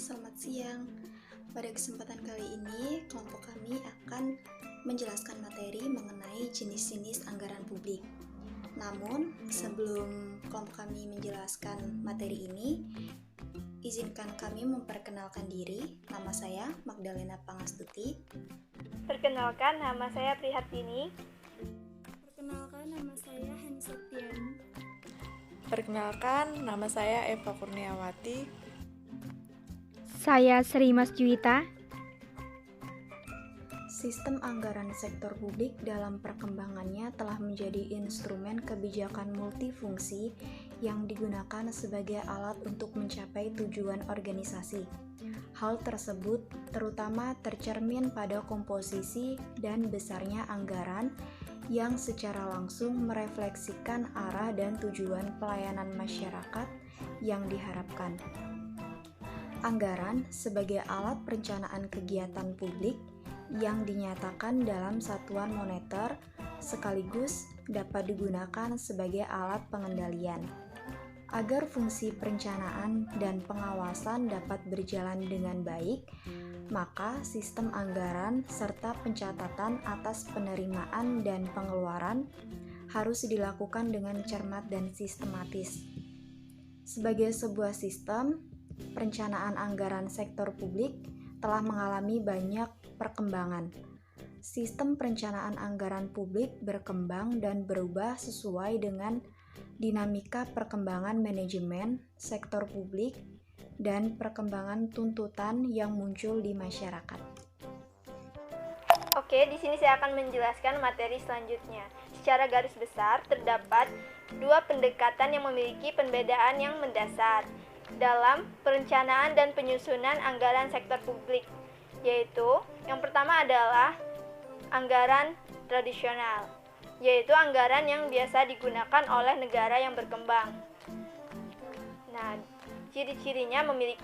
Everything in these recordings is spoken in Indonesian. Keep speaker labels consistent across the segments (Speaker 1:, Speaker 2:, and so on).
Speaker 1: selamat siang. Pada kesempatan kali ini, kelompok kami akan menjelaskan materi mengenai jenis-jenis anggaran publik. Namun, sebelum kelompok kami menjelaskan materi ini, izinkan kami memperkenalkan diri. Nama saya Magdalena Pangastuti.
Speaker 2: Perkenalkan, nama saya Prihatini.
Speaker 3: Perkenalkan, nama saya Hani Septiani.
Speaker 4: Perkenalkan, nama saya Eva Kurniawati.
Speaker 5: Saya Sri Mas Juwita.
Speaker 1: Sistem anggaran sektor publik dalam perkembangannya telah menjadi instrumen kebijakan multifungsi yang digunakan sebagai alat untuk mencapai tujuan organisasi. Hal tersebut terutama tercermin pada komposisi dan besarnya anggaran yang secara langsung merefleksikan arah dan tujuan pelayanan masyarakat yang diharapkan. Anggaran sebagai alat perencanaan kegiatan publik yang dinyatakan dalam satuan moneter sekaligus dapat digunakan sebagai alat pengendalian. Agar fungsi perencanaan dan pengawasan dapat berjalan dengan baik, maka sistem anggaran serta pencatatan atas penerimaan dan pengeluaran harus dilakukan dengan cermat dan sistematis. Sebagai sebuah sistem, perencanaan anggaran sektor publik telah mengalami banyak perkembangan. Sistem perencanaan anggaran publik berkembang dan berubah sesuai dengan dinamika perkembangan manajemen sektor publik dan perkembangan tuntutan yang muncul di masyarakat.
Speaker 2: Oke, di sini saya akan menjelaskan materi selanjutnya. Secara garis besar, terdapat dua pendekatan yang memiliki pembedaan yang mendasar dalam perencanaan dan penyusunan anggaran sektor publik, yaitu yang pertama adalah anggaran tradisional, yaitu anggaran yang biasa digunakan oleh negara yang berkembang. Nah, ciri-cirinya memiliki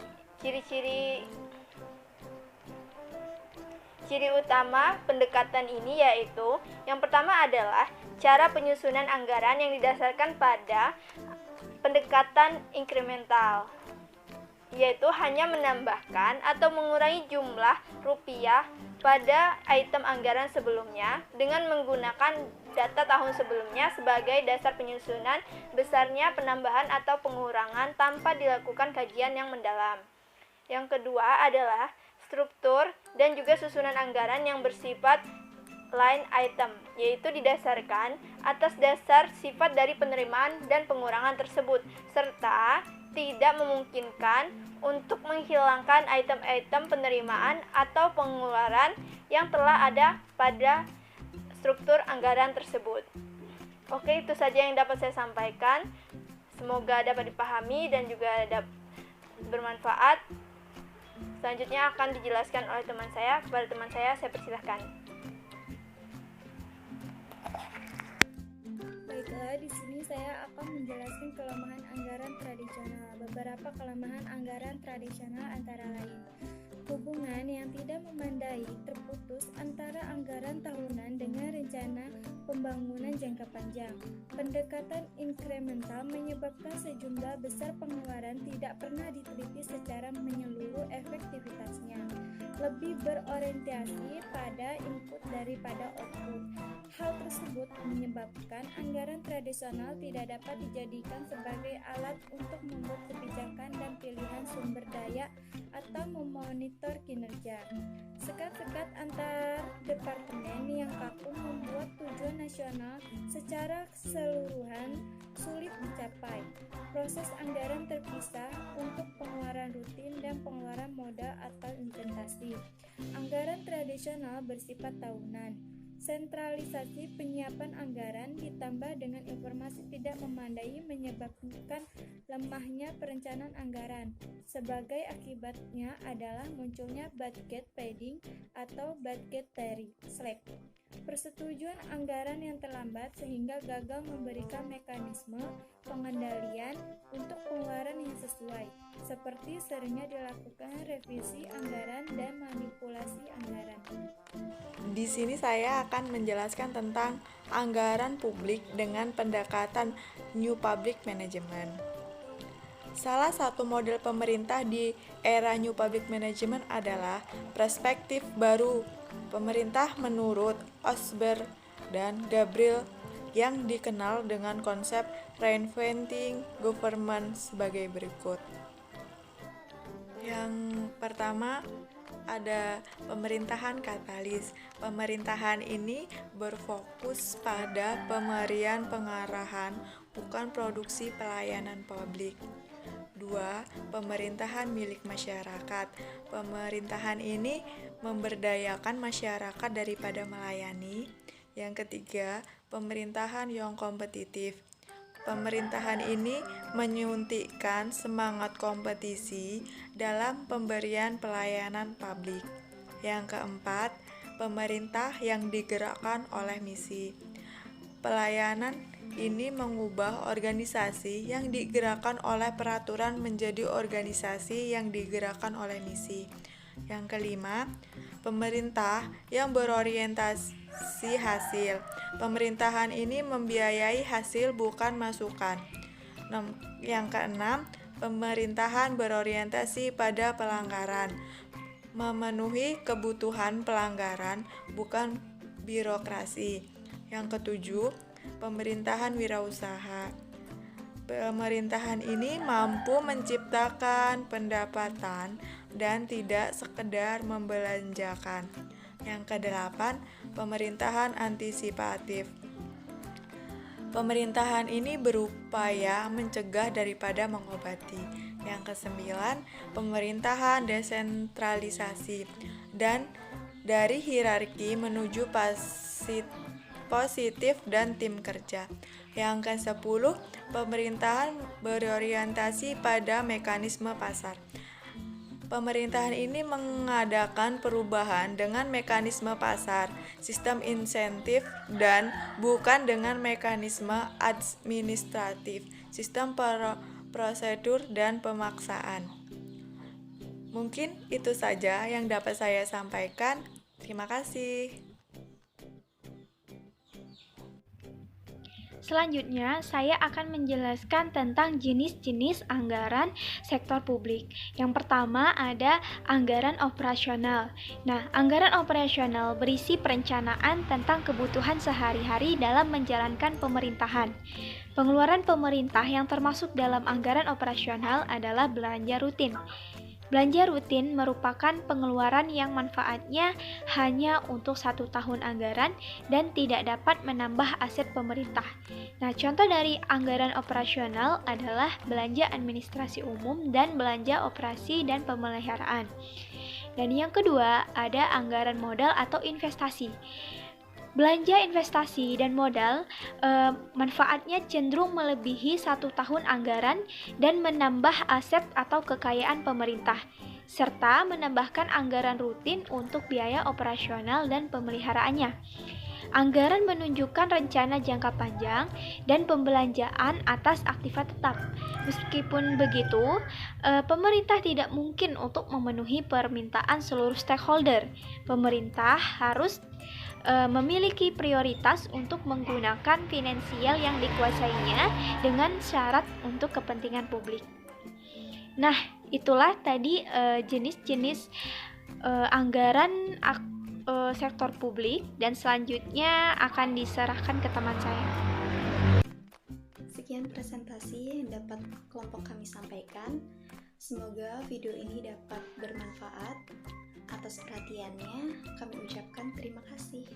Speaker 2: ciri utama pendekatan ini yaitu yang pertama adalah cara penyusunan anggaran yang didasarkan pada pendekatan inkremental, yaitu hanya menambahkan atau mengurangi jumlah rupiah pada item anggaran sebelumnya dengan menggunakan data tahun sebelumnya sebagai dasar penyusunan besarnya penambahan atau pengurangan tanpa dilakukan kajian yang mendalam. Yang kedua adalah struktur dan juga susunan anggaran yang bersifat line item, yaitu didasarkan atas dasar sifat dari penerimaan dan pengurangan tersebut, serta tidak memungkinkan untuk menghilangkan item-item penerimaan atau pengeluaran yang telah ada pada struktur anggaran tersebut. Oke, itu saja yang dapat saya sampaikan. Semoga dapat dipahami dan juga dapat bermanfaat. Selanjutnya akan dijelaskan oleh teman saya. Kepada teman saya persilahkan.
Speaker 3: Baiklah, di sini saya akan menjelaskan kelemahan anggaran tradisional. Beberapa kelemahan anggaran tradisional antara lain: hubungan yang tidak memadai terputus antara anggaran tahunan dengan rencana pembangunan jangka panjang. Pendekatan inkremental menyebabkan sejumlah besar pengeluaran tidak pernah diteliti secara menyeluruh efektivitasnya, lebih berorientasi pada input daripada output. Hal tersebut menyebabkan anggaran tradisional tidak dapat dijadikan sebagai alat untuk membuat kebijakan dan pilihan sumber daya atau memonitor kinerja. Sekat-sekat antar departemen yang kaku membuat tujuan nasional secara keseluruhan sulit dicapai. Proses anggaran terpisah untuk pengeluaran rutin dan pengeluaran modal atau investasi. Anggaran tradisional bersifat tahunan. Sentralisasi penyiapan anggaran ditambah dengan informasi tidak memadai menyebabkan lemahnya perencanaan anggaran. Sebagai akibatnya adalah munculnya budget padding atau budgetary slack. Persetujuan anggaran yang terlambat sehingga gagal memberikan mekanisme pengendalian untuk pengeluaran yang sesuai, seperti seringnya dilakukan revisi anggaran dan manipulasi anggaran.
Speaker 4: Di sini saya akan menjelaskan tentang anggaran publik dengan pendekatan New Public Management. Salah satu model pemerintah di era New Public Management adalah perspektif baru pemerintah menurut Osborne dan Gabriel yang dikenal dengan konsep reinventing government sebagai berikut. Yang pertama ada pemerintahan katalis. Pemerintahan ini berfokus pada pemberian pengarahan, bukan produksi pelayanan publik. 2. Pemerintahan milik masyarakat. Pemerintahan ini memberdayakan masyarakat daripada melayani. Yang ketiga, pemerintahan yang kompetitif. Pemerintahan ini menyuntikkan semangat kompetisi dalam pemberian pelayanan publik. Yang keempat, pemerintah yang digerakkan oleh misi. Pelayanan ini mengubah organisasi yang digerakkan oleh peraturan menjadi organisasi yang digerakkan oleh misi. Yang kelima, pemerintah yang berorientasi hasil. Pemerintahan ini membiayai hasil bukan masukan. Yang keenam, pemerintahan berorientasi pada pelanggaran. Memenuhi kebutuhan pelanggaran bukan birokrasi. Yang ketujuh, pemerintahan wirausaha. Pemerintahan ini mampu menciptakan pendapatan dan tidak sekedar membelanjakan. Yang kedelapan, pemerintahan antisipatif. Pemerintahan ini berupaya mencegah daripada mengobati. Yang kesembilan, pemerintahan desentralisasi dan dari hierarki menuju positif dan tim kerja. Yang ke-10, pemerintahan berorientasi pada mekanisme pasar. Pemerintahan ini mengadakan perubahan dengan mekanisme pasar, sistem insentif, dan bukan dengan mekanisme administratif, sistem prosedur, dan pemaksaan. Mungkin itu saja yang dapat saya sampaikan. Terima kasih.
Speaker 5: Selanjutnya, saya akan menjelaskan tentang jenis-jenis anggaran sektor publik. Yang pertama ada anggaran operasional. Nah, anggaran operasional berisi perencanaan tentang kebutuhan sehari-hari dalam menjalankan pemerintahan. Pengeluaran pemerintah yang termasuk dalam anggaran operasional adalah belanja rutin. Belanja rutin merupakan pengeluaran yang manfaatnya hanya untuk 1 tahun anggaran dan tidak dapat menambah aset pemerintah. Nah, contoh dari anggaran operasional adalah belanja administrasi umum dan belanja operasi dan pemeliharaan. Dan yang kedua, ada anggaran modal atau investasi. Belanja investasi dan modal manfaatnya cenderung melebihi 1 tahun anggaran dan menambah aset atau kekayaan pemerintah, serta menambahkan anggaran rutin untuk biaya operasional dan pemeliharaannya. Anggaran menunjukkan rencana jangka panjang dan pembelanjaan atas aktiva tetap. Meskipun begitu, pemerintah tidak mungkin untuk memenuhi permintaan seluruh stakeholder. Pemerintah harus memiliki prioritas untuk menggunakan finansial yang dikuasainya dengan syarat untuk kepentingan publik. Nah, itulah tadi jenis-jenis anggaran sektor publik, dan selanjutnya akan diserahkan ke teman saya.
Speaker 1: Sekian presentasi yang dapat kelompok kami sampaikan. Semoga video ini dapat bermanfaat. Atas perhatiannya, kami ucapkan terima kasih.